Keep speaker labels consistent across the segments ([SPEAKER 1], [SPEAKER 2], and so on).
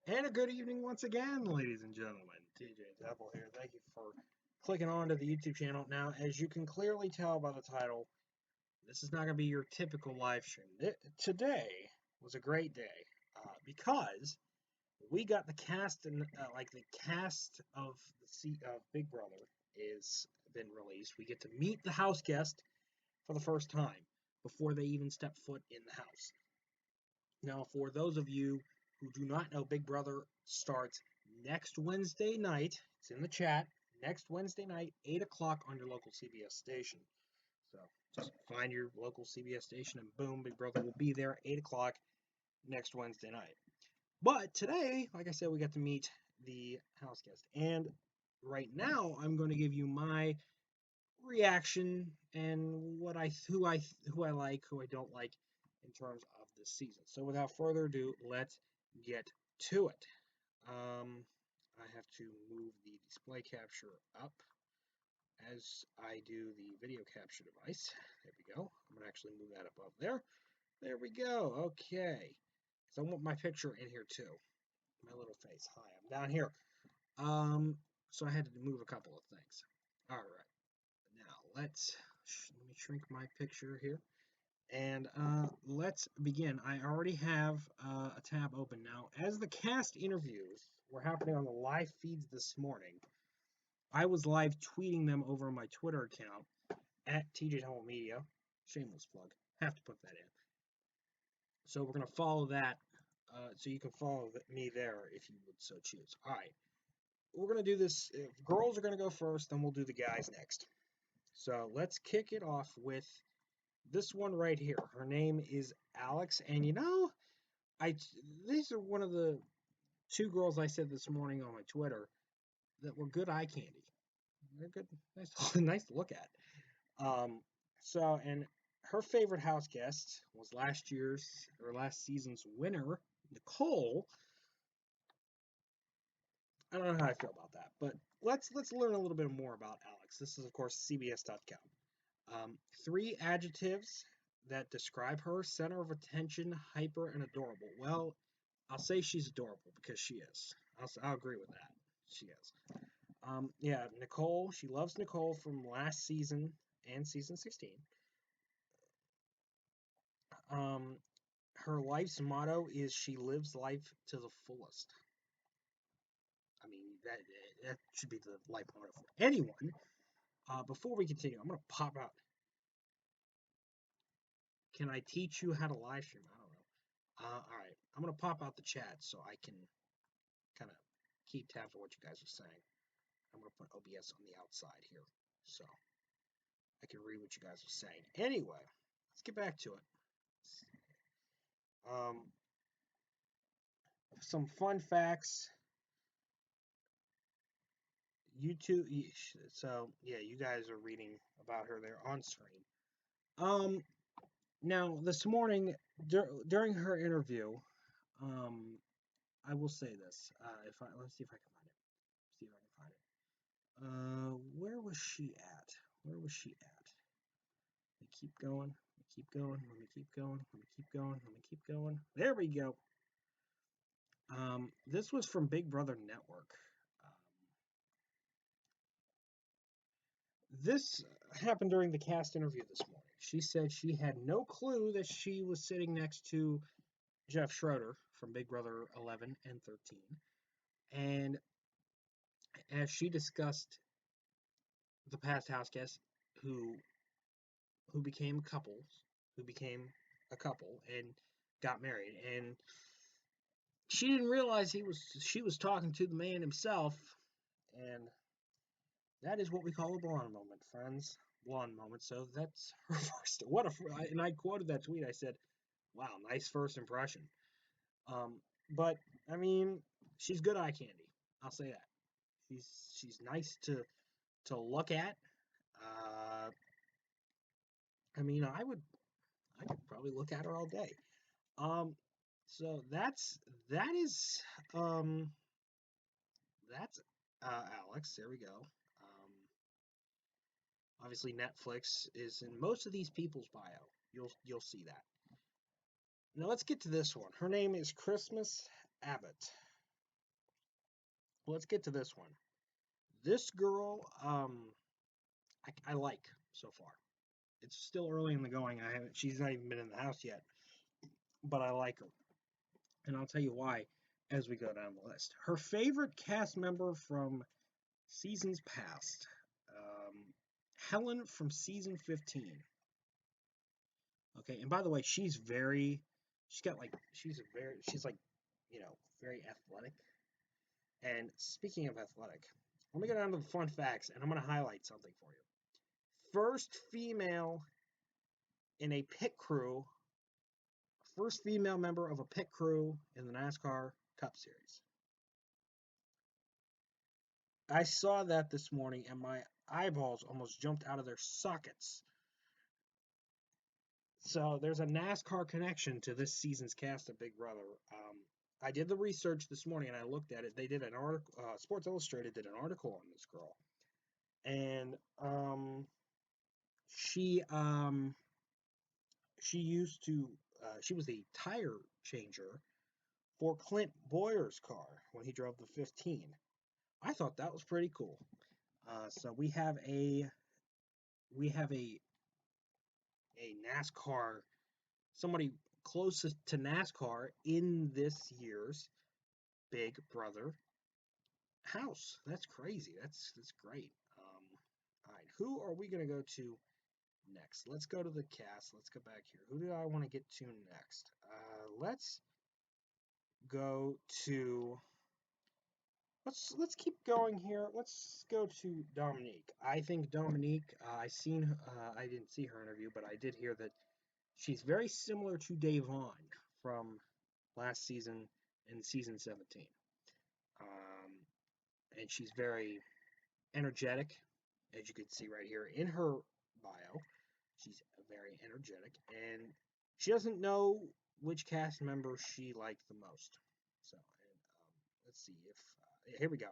[SPEAKER 1] And a good evening once again, ladies and gentlemen. TJ's Apple here. Thank you for clicking on to the YouTube channel. Now, as you can clearly tell by the title, this is not going to be your typical live stream. Today was a great day because we got the cast and the cast of of Big Brother is been released. We get to meet the house guest for the first time before they even step foot in the house. Now, for those of you who do not know, Big Brother starts next Wednesday night. It's in the chat. Next Wednesday night, 8 o'clock on your local CBS station. So just find your local CBS station and boom, Big Brother will be there 8 o'clock next Wednesday night. But today, like I said, we got to meet the house guest. And right now, I'm going to give you my reaction and who I like, who I don't like in terms of this season. So without further ado, let's get to it. I have to move the display capture up as I do the video capture device. There we go. I'm going to actually move that above there. There we go. Okay. So I want my picture in here too. My little face. Hi, I'm down here. So I had to move a couple of things. All right. Now let me shrink my picture here. And let's begin. I already have a tab open now. As the cast interviews were happening on the live feeds this morning, I was live tweeting them over my Twitter account at TJ Home Media. Shameless plug. Have to put that in. So we're going to follow that. So you can follow me there if you would so choose. All right. We're going to do this. Girls are going to go first, then we'll do the guys next. So let's kick it off with this one right here. Her name is Alex, and these are one of the two girls I said this morning on my Twitter that were good eye candy. They're good, nice to look at. And her favorite house guest was last season's winner, Nicole. I don't know how I feel about that, but let's learn a little bit more about Alex. This is, of course, CBS.com. 3 adjectives that describe her: center of attention, hyper, and adorable. Well, I'll say she's adorable because she is. I'll agree with that. She is. Yeah, Nicole. She loves Nicole from last season and season 16. Her life's motto is she lives life to the fullest. I mean, that should be the life motto for anyone. Before we continue, I'm going to pop out. Can I teach you how to live stream? I don't know. All right. I'm going to pop out the chat so I can kind of keep tabs on what you guys are saying. I'm going to put OBS on the outside here so I can read what you guys are saying. Anyway, let's get back to it. Some fun facts. YouTube. So yeah, you guys are reading about her there on screen. Now this morning during her interview, I will say this. Let's see if I can find it. See if I can find it. Where was she at? Where was she at? Let me keep going. Let me keep going. Let me keep going. Let me keep going. Let me keep going. There we go. This was from Big Brother Network. This happened during the cast interview this morning. She said she had no clue that she was sitting next to Jeff Schroeder from Big Brother 11 and 13. And as she discussed the past house guests who became couples, who became a couple and got married, and she didn't realize she was talking to the man himself, and that is what we call a blonde moment, friends. Blonde moment. So that's her first. And I quoted that tweet. I said, "Wow, nice first impression." But I mean, she's good eye candy. I'll say that. She's nice to look at. I mean, I could probably look at her all day. So that is that's Alex. There we go. Obviously, Netflix is in most of these people's bio. You'll see that. Now let's get to this one. Her name is Christmas Abbott. let's get to this one. This girl, I like so far. It's still early in the going. She's not even been in the house yet, but I like her, and I'll tell you why as we go down the list. Her favorite cast member from seasons past, Helen from season 15. Okay, and by the way, she's like, very athletic. And speaking of athletic, let me get down to the fun facts, and I'm going to highlight something for you. First female in a pit crew, first female member of a pit crew in the NASCAR Cup Series. I saw that this morning, and my eyeballs almost jumped out of their sockets. So there's a NASCAR connection to this season's cast of Big Brother. I did the research this morning, and I looked at it. They did an article. Sports Illustrated did an article on this girl, and she she was the tire changer for Clint Boyer's car when he drove the 15. I thought that was pretty cool. So we have a NASCAR, somebody closest to NASCAR in this year's Big Brother house. That's crazy. That's great. All right, who are we gonna go to next? Let's go to the cast. Let's go back here. Who do I want to get to next? Let's go to. Let's keep going here. Let's go to Dominique. I think Dominique. I didn't see her interview, but I did hear that she's very similar to Davon from last season in season 17. And she's very energetic, as you can see right here in her bio. She's very energetic, and she doesn't know which cast member she liked the most. So, let's see if here we go.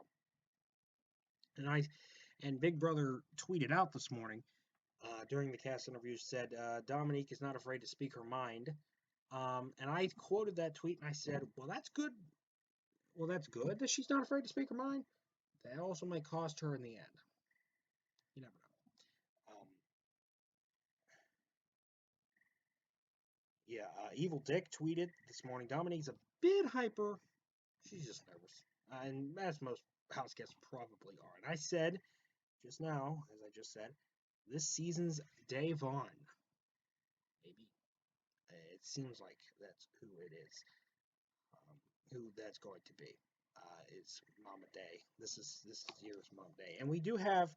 [SPEAKER 1] And Big Brother tweeted out this morning during the cast interview, said Dominique is not afraid to speak her mind. And I quoted that tweet and I said, well, that's good. Well, that's good that she's not afraid to speak her mind. That also might cost her in the end. You never know. Evil Dick tweeted this morning, Dominique's a bit hyper. She's just nervous. And as most house guests probably are. And I said just now, as I just said, this season's Davon. Maybe. It seems like that's who it is. Who that's going to be is Mama Day. This year's Mama Day. And we do have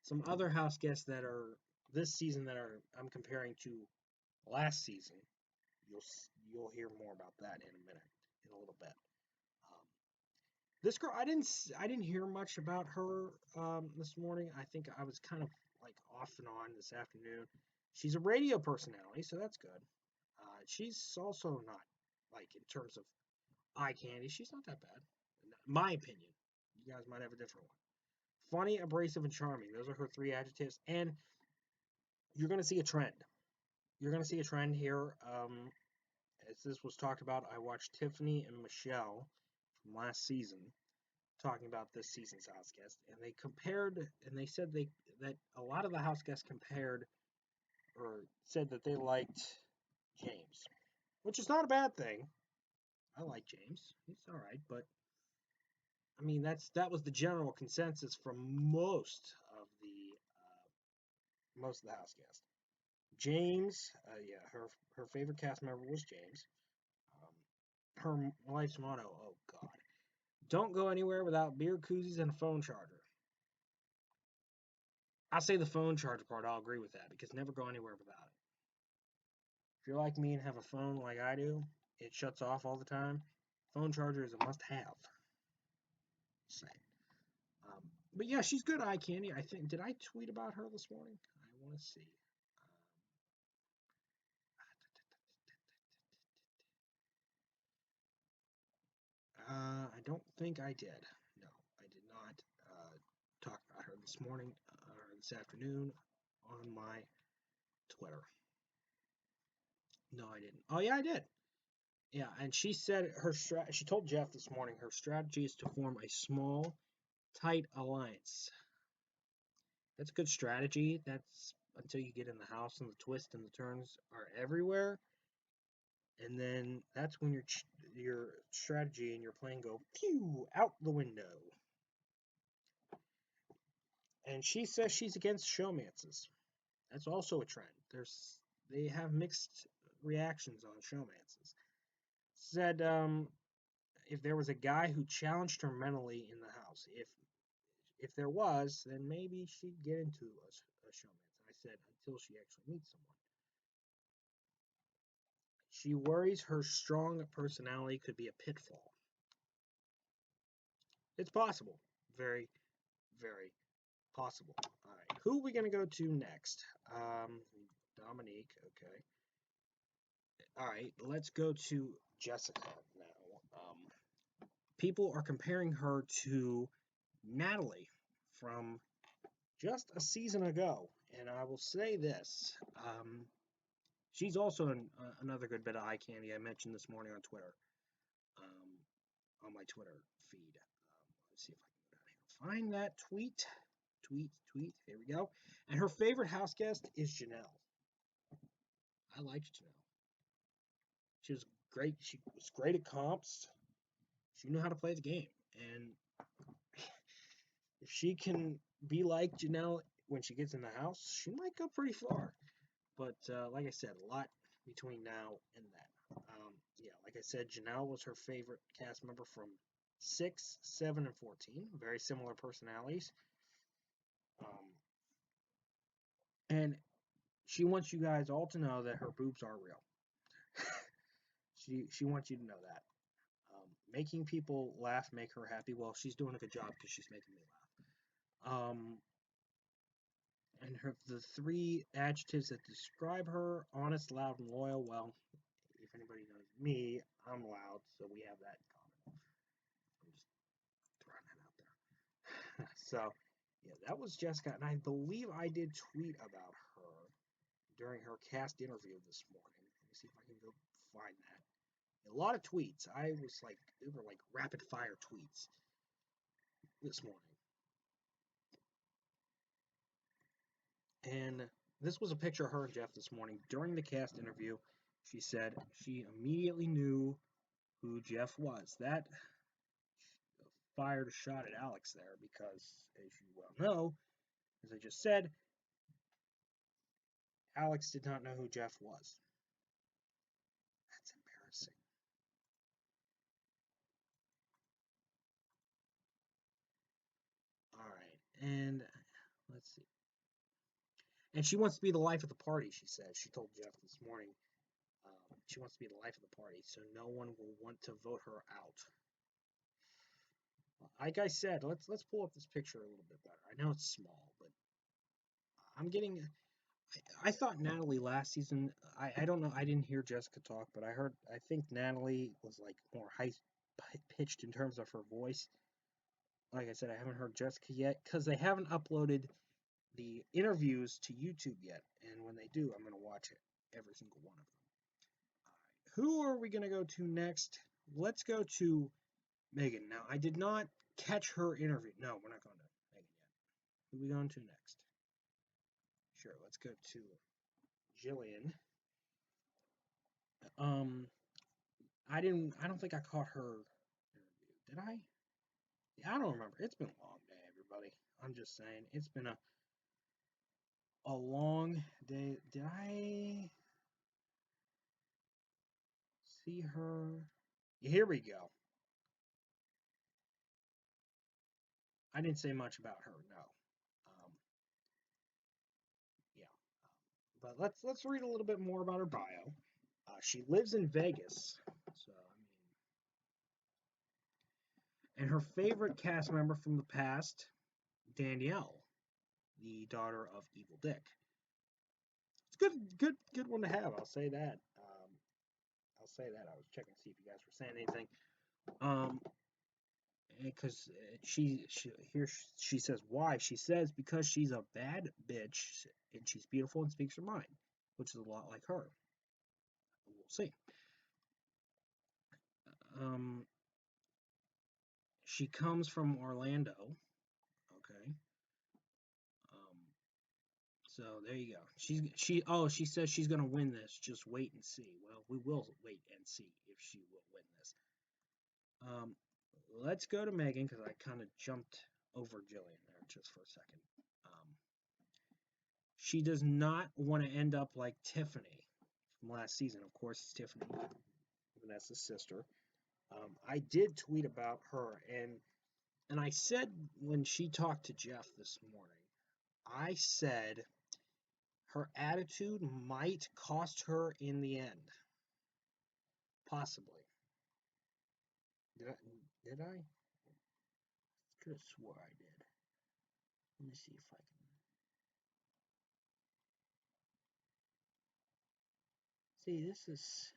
[SPEAKER 1] some other house guests that are this season that I'm comparing to last season. You'll hear more about that in a little bit. This girl, I didn't hear much about her this morning. I think I was kind of like off and on this afternoon. She's a radio personality, so that's good. She's also not like in terms of eye candy. She's not that bad, in my opinion. You guys might have a different one. Funny, abrasive, and charming. Those are her three adjectives, and you're going to see a trend. You're going to see a trend here. As this was talked about, I watched Tiffany and Michelle from last season talking about this season's house guest, and they compared, and they said that a lot of the house guests compared or said that they liked James, which is not a bad thing. I like James; he's all right, but I mean that was the general consensus from most of the house guests. James, her favorite cast member was James. Her life's motto, oh God, don't go anywhere without beer koozies and a phone charger. I'll say the phone charger part, I'll agree with that, because never go anywhere without it. If you're like me and have a phone like I do, it shuts off all the time. Phone charger is a must-have. Same. But yeah, she's good eye candy. I think. Did I tweet about her this morning? I want to see. I don't think I did. No, I did not talk about her this morning or this afternoon on my Twitter. No, I didn't. Oh yeah, I did. Yeah, and she said she told Jeff this morning her strategy is to form a small, tight alliance. That's a good strategy. That's until you get in the house and the twists and the turns are everywhere, and then that's when your strategy and your plan go pew out the window. And she says she's against showmances. That's also a trend. They have mixed reactions on showmances. Said if there was a guy who challenged her mentally in the house, if there was, then maybe she'd get into a showmance. I said until she actually meets someone. She worries her strong personality could be a pitfall. It's possible. Very, very possible. All right. Who are we going to go to next? Dominique. Okay. All right. Let's go to Jessica now. People are comparing her to Natalie from just a season ago. And I will say this. She's also another good bit of eye candy I mentioned this morning on Twitter. On my Twitter feed. Let's see if I can go down here. Find that tweet. Tweet. Here we go. And her favorite house guest is Janelle. I liked Janelle. She was great. She was great at comps. She knew how to play the game. And if she can be like Janelle when she gets in the house, she might go pretty far. But like I said, a lot between now and then. Yeah, like I said, Janelle was her favorite cast member from 6, 7, and 14. Very similar personalities. And she wants you guys all to know that her boobs are real. she wants you to know that. Making people laugh make her happy. Well, she's doing a good job because she's making me laugh. And the 3 adjectives that describe her: honest, loud, and loyal. Well, if anybody knows me, I'm loud, so we have that in common. I'm just throwing that out there. So, yeah, that was Jessica, and I believe I did tweet about her during her cast interview this morning. Let me see if I can go find that. A lot of tweets. They were like rapid fire tweets this morning. And this was a picture of her and Jeff this morning during the cast interview. She said she immediately knew who Jeff was. That fired a shot at Alex there because, as you well know, as I just said, Alex did not know who Jeff was. That's embarrassing. All right, and let's see. And she wants to be the life of the party, she says. She told Jeff this morning she wants to be the life of the party, so no one will want to vote her out. Like I said, let's pull up this picture a little bit better. I know it's small, but I'm getting. I thought Natalie last season. I don't know. I didn't hear Jessica talk, but I think Natalie was like more high pitched in terms of her voice. Like I said, I haven't heard Jessica yet because they haven't uploaded the interviews to YouTube yet. And when they do, I'm going to watch it, every single one of them. Who are we going to go to next? Let's go to Megan. Now, I did not catch her interview. No, we're not going to Megan yet. Who are we going to next? Sure, let's go to Jillian. I don't think I caught her interview. Did I? Yeah, I don't remember. It's been a long day, everybody. I'm just saying. It's been a long day. Did I see her? Here we go. I didn't say much about her, no. Yeah. But let's read a little bit more about her bio. She lives in Vegas, so and her favorite cast member from the past, Danielle, the daughter of Evil Dick. It's good one to have. I'll say that. I was checking to see if you guys were saying anything. Because she says why. She says because she's a bad bitch and she's beautiful and speaks her mind, which is a lot like her. We'll see. Um, she comes from Orlando. Okay. Um, so there you go. She says she's gonna win this. Just wait and see. Well, we will wait and see if she will win this. Um, let's go to Megan because I kind of jumped over Jillian there just for a second. Um, she does not want to end up like Tiffany from last season. Of course, it's Tiffany, Vanessa's sister. I did tweet about her, and I said when she talked to Jeff this morning, I said her attitude might cost her in the end, possibly. Did I? Did I? Could have swore I did. Let me see if I can. See, this is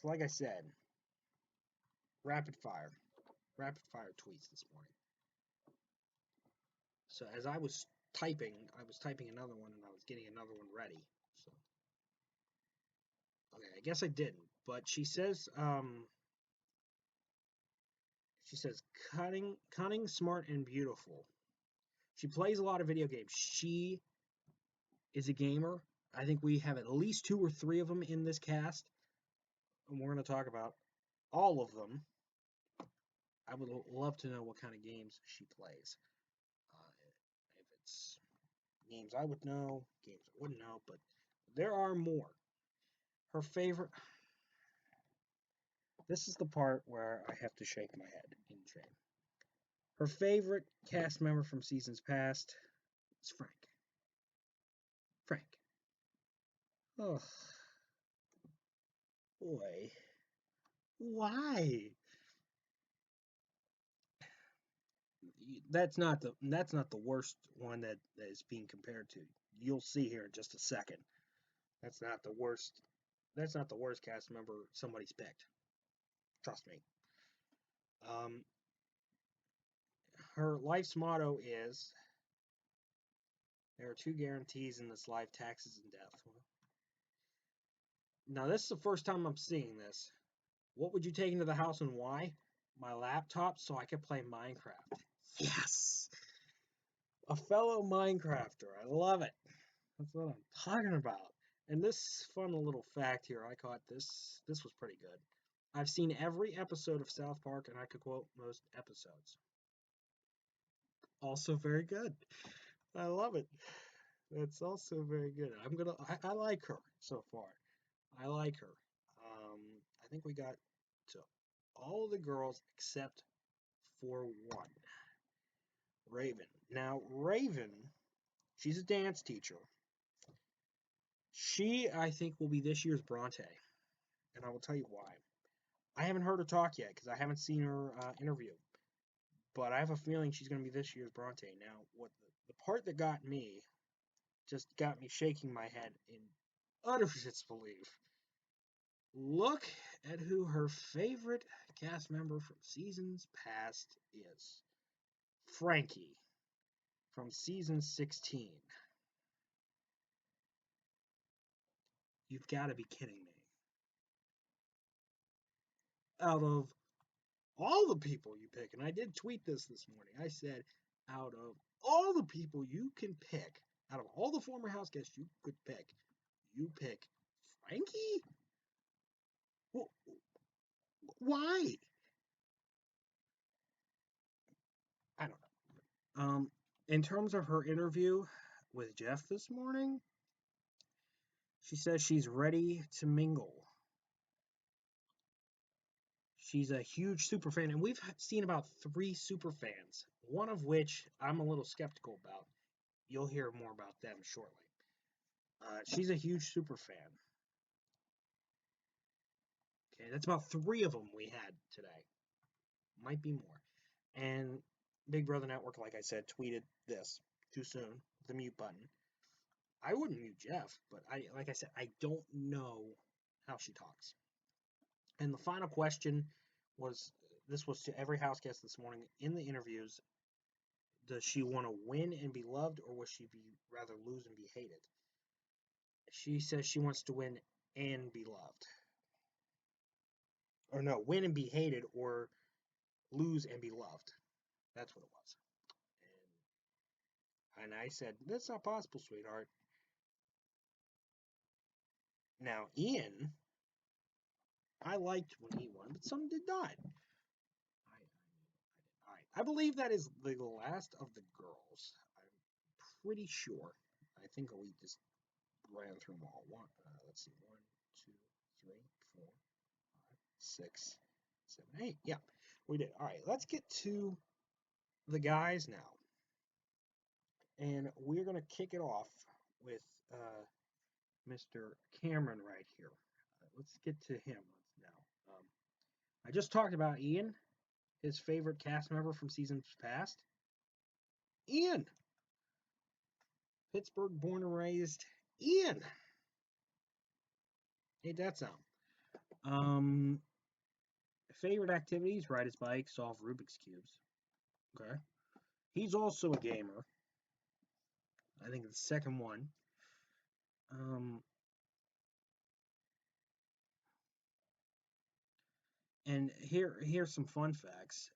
[SPEAKER 1] like I said, rapid fire, rapid fire tweets this morning. So as I was typing another one, and I was getting another one ready. So okay, I guess I didn't. But she says, cunning, smart, and beautiful. She plays a lot of video games. She is a gamer. I think we have at least 2 or 3 of them in this cast, and we're going to talk about all of them. I would love to know what kind of games she plays. If it's games I would know, games I wouldn't know, but there are more. Her favorite. This is the part where I have to shake my head in shame. Her favorite cast member from seasons past is Frank. Frank. Oh, boy. Why? That's not the worst one that is being compared to. You'll see here in just a second. That's not the worst. That's not the worst cast member somebody's picked. Trust me. Um, her life's motto is, "There are 2 guarantees in this life: taxes and death." Now this is the first time I'm seeing this. What would you take into the house and why? My laptop so I could play Minecraft. Yes! A fellow Minecrafter. I love it. That's what I'm talking about. And this fun little fact here, I caught this. This was pretty good. I've seen every episode of South Park, and I could quote most episodes. Also very good. I love it. That's also very good. I like her so far. I like her. I think we got to all the girls except for one. Raven. Now, Raven, she's a dance teacher. She, I think, will be this year's Bronte, and I will tell you why. I haven't heard her talk yet because I haven't seen her interview, but I have a feeling she's going to be this year's Bronte. Now, what the part that got me, just got me shaking my head in utter disbelief. Look at who her favorite cast member from seasons past is. Frankie from season 16. You've got to be kidding me. Out of all the people you pick, and I did tweet this morning, I said, out of all the people you can pick, out of all the former house guests you could pick, you pick Frankie? Why? I don't know. In terms of her interview with Jeff this morning, she says she's ready to mingle. She's a huge super fan, and we've seen about 3 super fans, one of which I'm a little skeptical about. You'll hear more about them shortly. She's a huge super fan. Okay, that's about 3 of them we had today. Might be more. And Big Brother Network, like I said, tweeted this too soon, the mute button. I wouldn't mute Jeff, but like I said, I don't know how she talks. And the final question was, this was to every house guest this morning in the interviews: does she want to win and be loved, or will she rather lose and be hated? She says she wants to win and be loved. Or no, win and be hated, or lose and be loved. That's what it was. And I said, that's not possible, sweetheart. Now, Ian, I liked when he won, but some did not. I believe that is the last of the girls. I'm pretty sure. I think we just ran through them all. Let's see. 1, 2, 3, 4, 5, 6, 7, 8. Yeah, we did. All right, let's get to the guys now. And we're going to kick it off with Mr. Cameron right here. Let's get to him now. I just talked about Ian, his favorite cast member from seasons past. Ian! Pittsburgh born and raised Ian. Ain't that sound? Favorite activities, ride his bike, solve Rubik's Cubes. Okay. He's also a gamer. I think the second one. And here's some fun facts.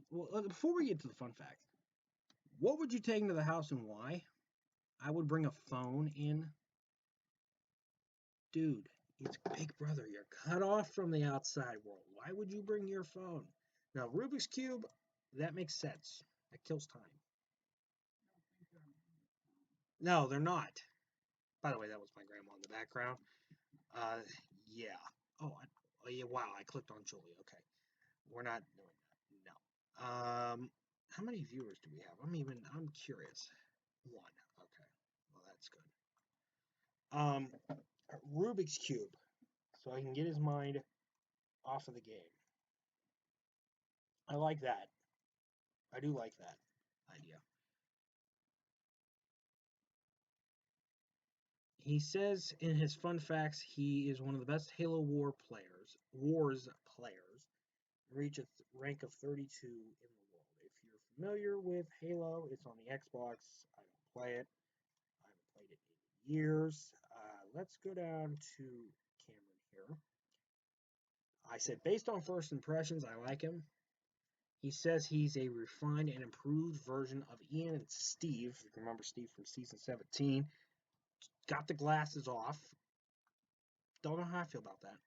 [SPEAKER 1] Well, before we get to the fun fact, what would you take into the house and why? I would bring a phone in. Dude, it's Big Brother. You're cut off from the outside world. Why would you bring your phone? Now, Rubik's Cube, that makes sense. That kills time. No, they're not. By the way, that was my grandma in the background. Yeah. Yeah. Wow, I clicked on Julie. Okay, we're not doing that. No. How many viewers do we have? I'm curious. One. Okay. Well, that's good. Rubik's Cube, so I can get his mind off of the game. I like that. I do like that idea. He says in his fun facts he is one of the best Halo Wars players, reach a rank of 32 in the world. If you're familiar with Halo, it's on the Xbox. I don't play it. I haven't played it in years. Let's go down to Cameron here. I said, based on first impressions, I like him. He says he's a refined and improved version of Ian and Steve. If you remember Steve from season 17. Got the glasses off. Don't know how I feel about that.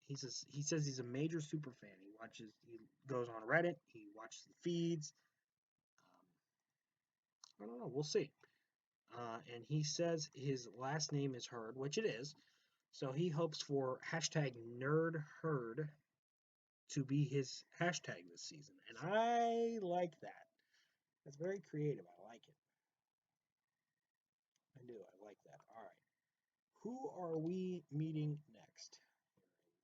[SPEAKER 1] He says he's a major super fan. He goes on Reddit, he watches the feeds. I don't know, we'll see. And he says his last name is Hurd, which it is. So he hopes for hashtag NerdHerd to be his hashtag this season. And I like that. That's very creative. I like it. I do. I like that. All right. Who are we meeting next?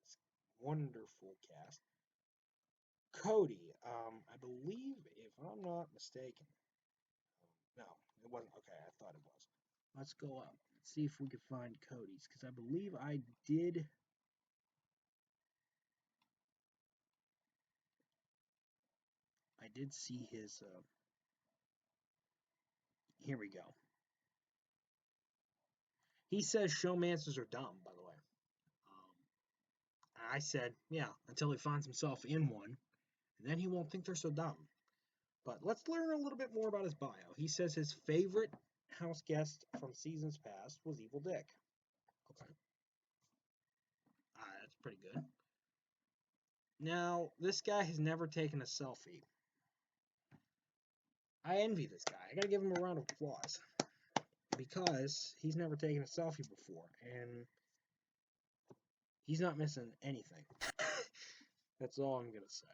[SPEAKER 1] This wonderful cast. Cody, I believe, if I'm not mistaken. No, it wasn't. Okay, I thought it was. Let's go up. Let's see if we can find Cody's, because I believe I did. I did see his. Here we go. He says showmancers are dumb, by the way. I said, yeah, until he finds himself in one, and then he won't think they're so dumb. But let's learn a little bit more about his bio. He says his favorite house guest from seasons past was Evil Dick. Okay. That's pretty good. Now, this guy has never taken a selfie. I envy this guy. I gotta give him a round of applause. Because he's never taken a selfie before, and he's not missing anything. That's all I'm gonna say.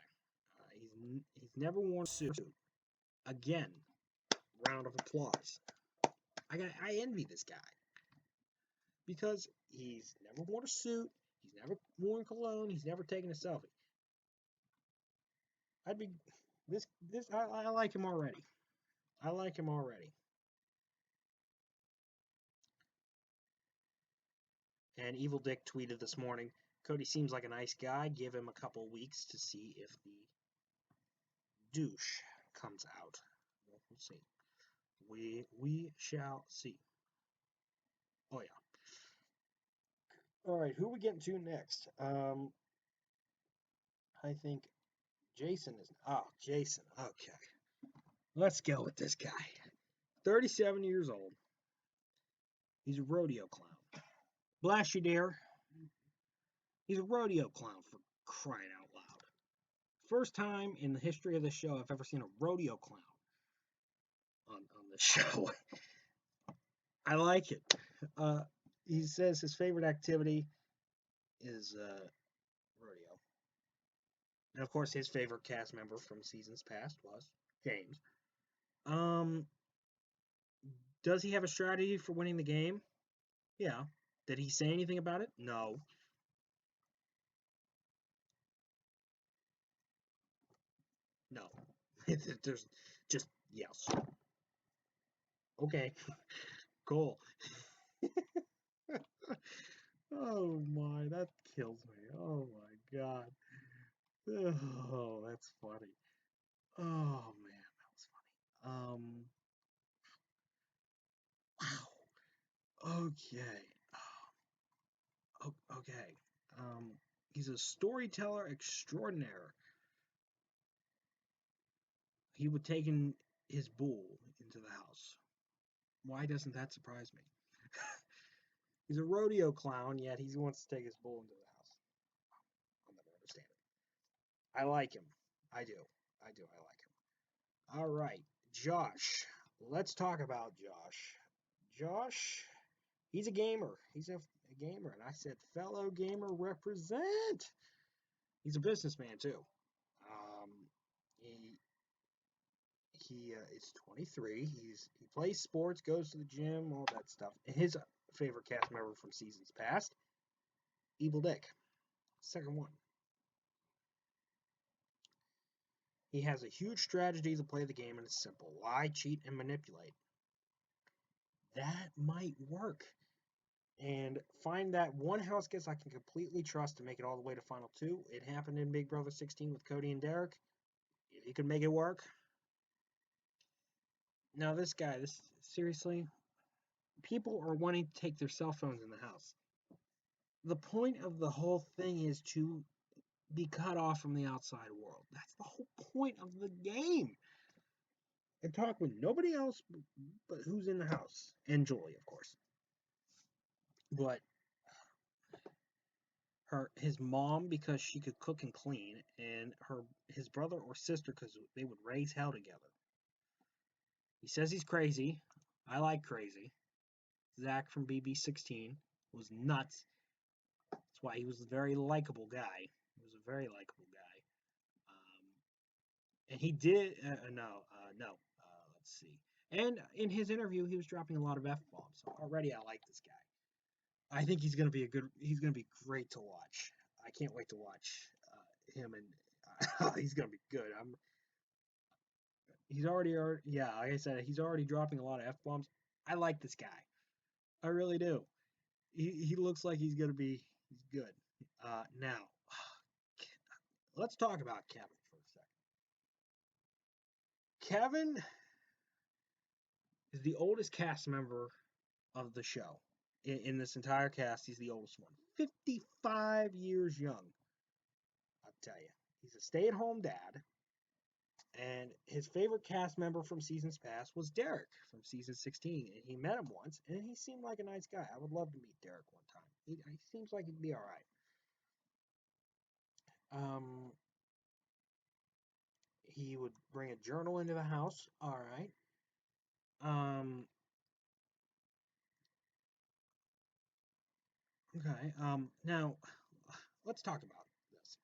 [SPEAKER 1] He's never worn a suit. Again, round of applause. I envy this guy because he's never worn a suit. He's never worn cologne. He's never taken a selfie. I'd be this. I like him already. I like him already. And Evil Dick tweeted this morning, Cody seems like a nice guy. Give him a couple weeks to see if the douche comes out. We'll see. We shall see. Oh, yeah. All right, who are we getting to next? I think Jason is. Oh, Jason. Okay. Let's go with this guy. 37 years old. He's a rodeo clown. Blast you dare. He's a rodeo clown for crying out loud. First time in the history of the show I've ever seen a rodeo clown on the show. I like it. He says his favorite activity is rodeo. And of course, his favorite cast member from seasons past was James. Um, does he have a strategy for winning the game? Yeah. Did he say anything about it? No. No. There's just yes. Okay. Cool. Oh my, that kills me. Oh my god. Oh, that's funny. Oh man, that was funny. Wow. Okay. Okay. Um, he's a storyteller extraordinaire. He would take in his bull into the house. Why doesn't that surprise me? He's a rodeo clown, yet he wants to take his bull into the house. I'll never understand it. I like him. I do. I do. I like him. All right, Josh. Let's talk about Josh. Josh, he's a gamer. He's a gamer, and I said, fellow gamer represent. He's a businessman too. Um, he is 23. He plays sports, goes to the gym, all that stuff. And his favorite cast member from seasons past, Evil Dick, second one. He has a huge strategy to play the game, and it's simple: lie, cheat, and manipulate. That might work. And find that one house guest I can completely trust to make it all the way to Final Two. It happened in Big Brother 16 with Cody and Derek. If he could make it work. Now this guy, this seriously, people are wanting to take their cell phones in the house. The point of the whole thing is to be cut off from the outside world. That's the whole point of the game. And talk with nobody else but who's in the house. And Julie, of course. But his mom, because she could cook and clean, and his brother or sister because they would raise hell together. He says he's crazy. I like crazy. Zach from BB16 was nuts. That's why he was a very likable guy. He was a very likable guy. And he did no. Let's see. And in his interview, he was dropping a lot of f bombs. So already, I like this guy. I think he's gonna be He's gonna be great to watch. I can't wait to watch him, and he's gonna be good. He's already, yeah, like I said, he's already dropping a lot of f bombs. I like this guy. I really do. He looks like he's gonna be he's good. Now, let's talk about Kevin for a second. Kevin is the oldest cast member of the show. In this entire cast, he's the oldest one. 55 years young. I'll tell you. He's a stay-at-home dad. And his favorite cast member from seasons past was Derek from season 16. And he met him once, and he seemed like a nice guy. I would love to meet Derek one time. He seems like he'd be all right. He would bring a journal into the house. All right. Okay. Now, let's talk about this.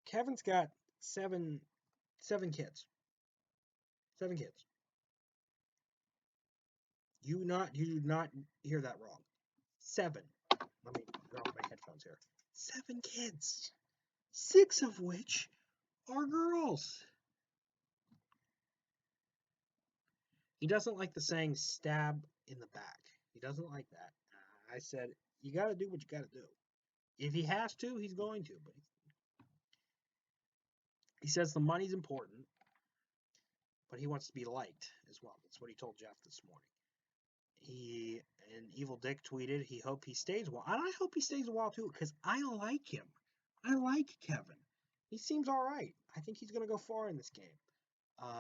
[SPEAKER 1] Kevin's got seven kids. 7 kids. You do not hear that wrong. 7. Let me drop my headphones here. 7 kids. 6 of which are girls. He doesn't like the saying stab in the back. He doesn't like that. I said, you got to do what you got to do. If he has to, he's going to. But he says the money's important, but he wants to be liked as well. That's what he told Jeff this morning. And Evil Dick tweeted he hoped he stays a while. And I hope he stays a while too, because I like him. I like Kevin. He seems all right. I think he's going to go far in this game.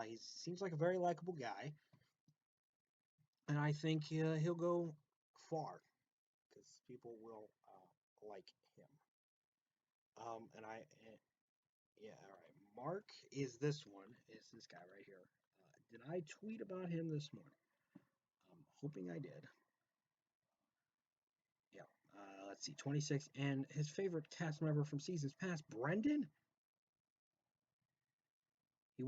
[SPEAKER 1] He seems like a very likable guy, and I think he'll go far because people will like him. Yeah, all right. Mark is this one. Is this guy right here? Did I tweet about him this morning? I'm hoping I did. Yeah. Let's see, 26, and his favorite cast member from seasons past, Brendan. He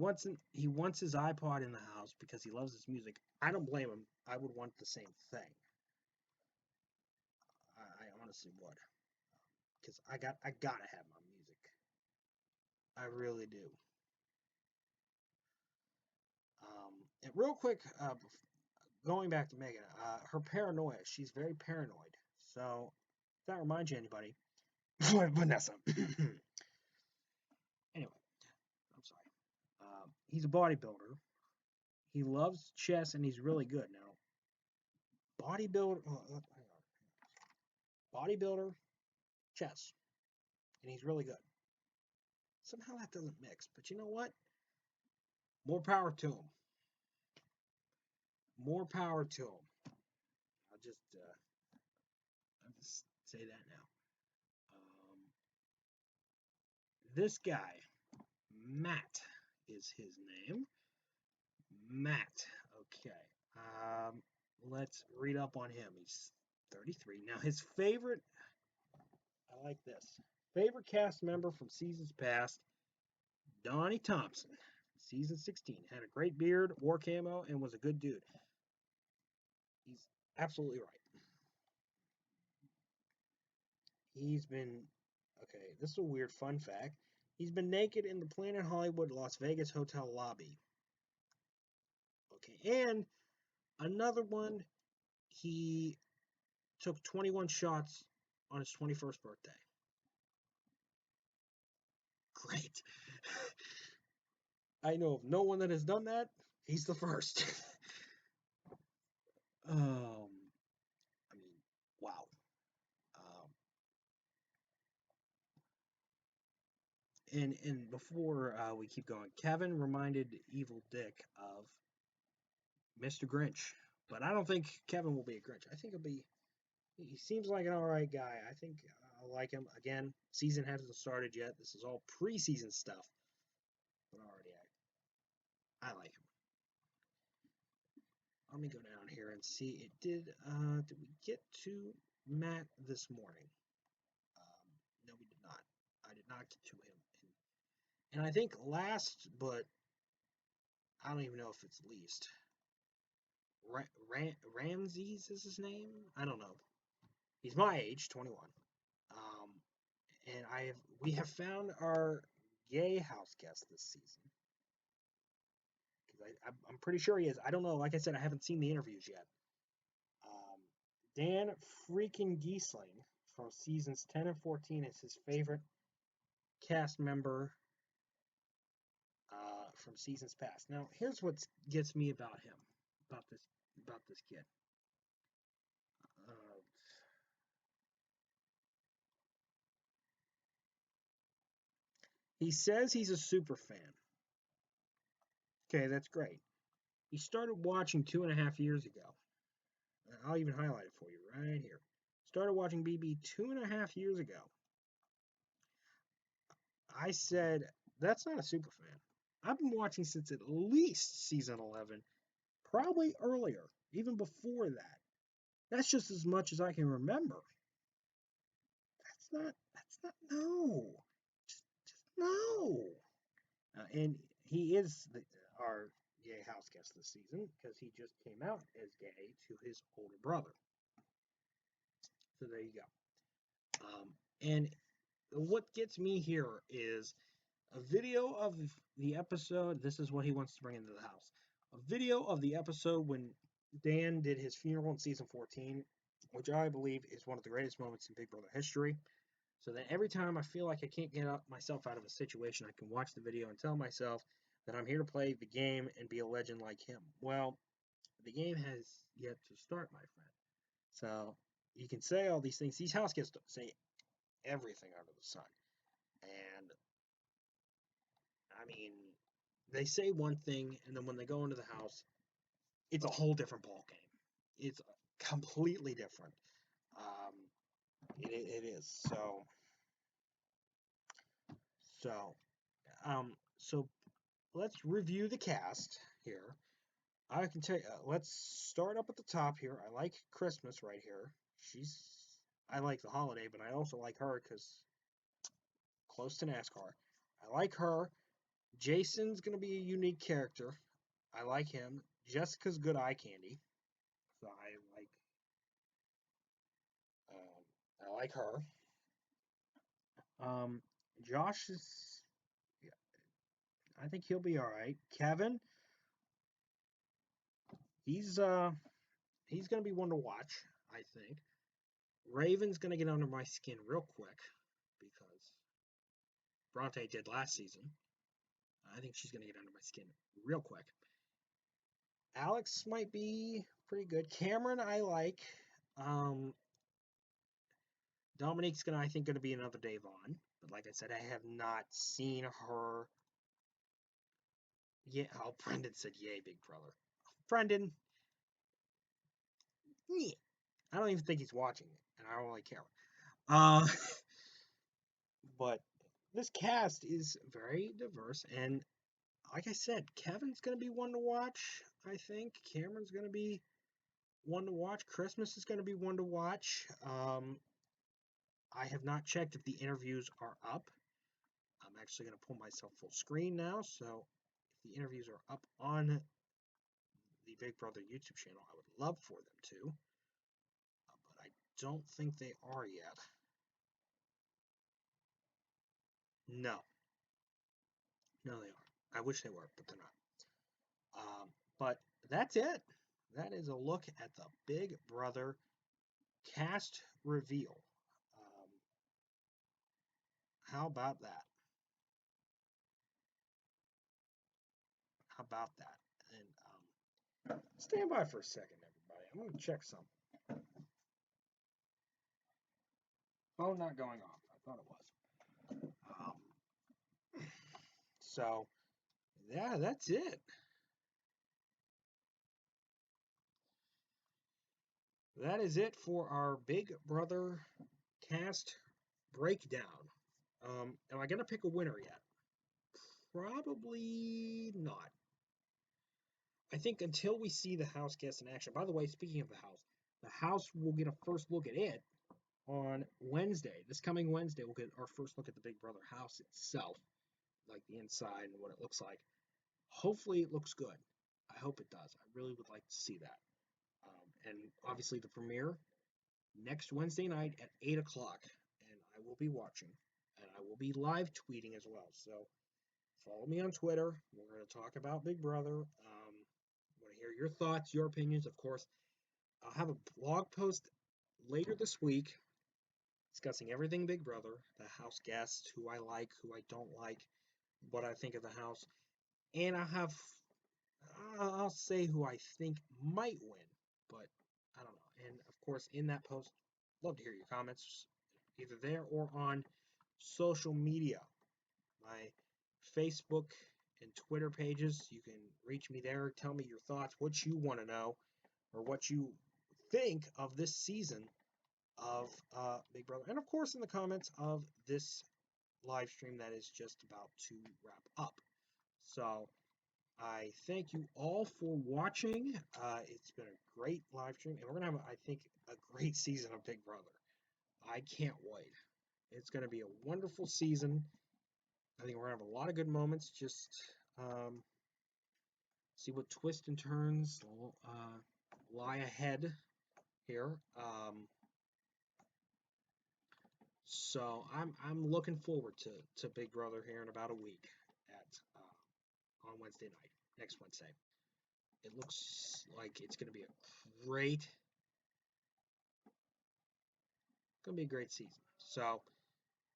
[SPEAKER 1] wants his iPod in the house because he loves his music. I don't blame him. I would want the same thing. I honestly would, because I gotta have my music. I really do. And real quick, going back to Megan, her paranoia. She's very paranoid. So, if that reminds you anybody, Vanessa. Anyway, I'm sorry. He's a bodybuilder. He loves chess and he's really good. Now, bodybuilder, bodybuilder, chess, and he's really good. Somehow that doesn't mix, but you know what? More power to him. More power to him. I'll just say that now. This guy, Matt, is his name. Matt. Okay. Let's read up on him. He's 33. Now, his favorite, I like this. Favorite cast member from seasons past, Donnie Thompson. Season 16. Had a great beard, wore camo, and was a good dude. He's absolutely right. He's been, okay, this is a weird fun fact. He's been naked in the Planet Hollywood Las Vegas hotel lobby. Okay, and another one, he took 21 shots on his 21st birthday. Great. I know of no one that has done that. He's the first. I mean, wow. And before we keep going, Kevin reminded Evil Dick of Mr. Grinch, but I don't think Kevin will be a Grinch. I think he'll be. He seems like an all right guy. I think I like him. Again, season hasn't started yet. This is all preseason stuff, but already I like him. Let me go down here and see. It did. Did we get to Matt this morning? No, we did not. I did not get to him. And I think last, but I don't even know if it's least. Ramses is his name. I don't know. He's my age, 21. Um, and we have found our gay house guest this season. Because I'm pretty sure he is. I don't know. Like I said, I haven't seen the interviews yet. Dan freaking Giesling from seasons 10 and 14 is his favorite cast member from seasons past. Now, here's what gets me about him, about this kid. He says he's a super fan. Okay, that's great. He started watching 2.5 years ago. I'll even highlight it for you right here. Started watching BB 2.5 years ago. I said, that's not a super fan. I've been watching since at least season 11, probably earlier, even before that. That's just as much as I can remember. No. Just no. And he is our gay house guest this season because he just came out as gay to his older brother. So there you go. And what gets me here is a video of the episode. This is what he wants to bring into the house. A video of the episode when Dan did his funeral in season 14, which I believe is one of the greatest moments in Big Brother history. So that every time I feel like I can't get myself out of a situation, I can watch the video and tell myself that I'm here to play the game and be a legend like him. Well, the game has yet to start, my friend. So you can say all these things. These house guests say everything under the sun. And I mean, they say one thing, and then when they go into the house, it's a whole different ball game. It's completely different. Um, it is. So let's review the cast here. I can tell you, let's start up at the top here. I like Christmas right here. I like the holiday, but I also like her because close to NASCAR. I like her. Jason's going to be a unique character. I like him. Jessica's good eye candy. So I like her. Um, Josh is, yeah, I think he'll be all right. Kevin, he's uh, he's going to be one to watch, I think. Raven's going to get under my skin real quick because Bronte did last season. I think she's going to get under my skin real quick. Alex might be pretty good. Cameron, I like. Um, Dominique's I think, going to be another Dave on. But like I said, I have not seen her. Yeah, oh, Brendan said, "Yay, Big Brother." Brendan, yeah, I don't even think he's watching it, and I don't really care. Uh, but this cast is very diverse, and like I said, Kevin's going to be one to watch. I think Cameron's going to be one to watch. Christmas is going to be one to watch. I have not checked if the interviews are up. I'm actually going to pull myself full screen now, so if the interviews are up on the Big Brother YouTube channel, I would love for them to, but I don't think they are yet. No, no, they aren't. I wish they were, but they're not. But that's it. That is a look at the Big Brother cast reveal. Um, how about that? How about that? And stand by for a second, everybody. I'm going to check something. Phone not going off. I thought it was. So, yeah, that's it. That is it for our Big Brother cast breakdown. Am I going to pick a winner yet? Probably not. I think until we see the house guests in action. By the way, speaking of the house will get a first look at it on Wednesday. This coming Wednesday, we'll get our first look at the Big Brother house itself, like the inside and what it looks like. Hopefully, it looks good. I hope it does. I really would like to see that. And obviously, the premiere next Wednesday night at 8 o'clock, and I will be watching, and I will be live tweeting as well. So follow me on Twitter. We're going to talk about Big Brother. I want to hear your thoughts, your opinions. Of course, I'll have a blog post later this week discussing everything Big Brother, the house guests, who I like, who I don't like, what I think of the house, and I'll say who I think might win, but I don't know. And of course, in that post, love to hear your comments, either there or on social media. My Facebook and Twitter pages, you can reach me there. Tell me your thoughts, what you want to know, or what you think of this season of Big Brother. And of course, in the comments of this live stream that is just about to wrap up. So I thank you all for watching. It's been a great live stream, and we're going to have, I think, a great season of Big Brother. I can't wait. It's going to be a wonderful season. I think we're going to have a lot of good moments. Just see what twists and turns lie ahead here. So I'm looking forward to Big Brother here in about a week at on Wednesday night, next Wednesday. It looks like it's going to be a great season. So I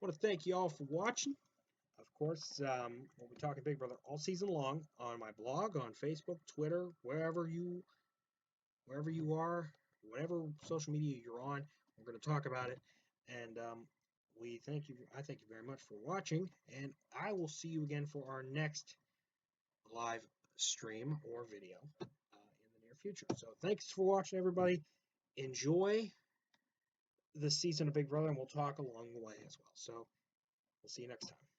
[SPEAKER 1] want to thank you all for watching. Of course, we'll be talking Big Brother all season long on my blog, on Facebook, Twitter, wherever you wherever you are, whatever social media you're on, we're going to talk about it. And we thank you. I thank you very much for watching, and I will see you again for our next live stream or video in the near future. So thanks for watching, everybody. Enjoy the season of Big Brother, and we'll talk along the way as well. So we'll see you next time.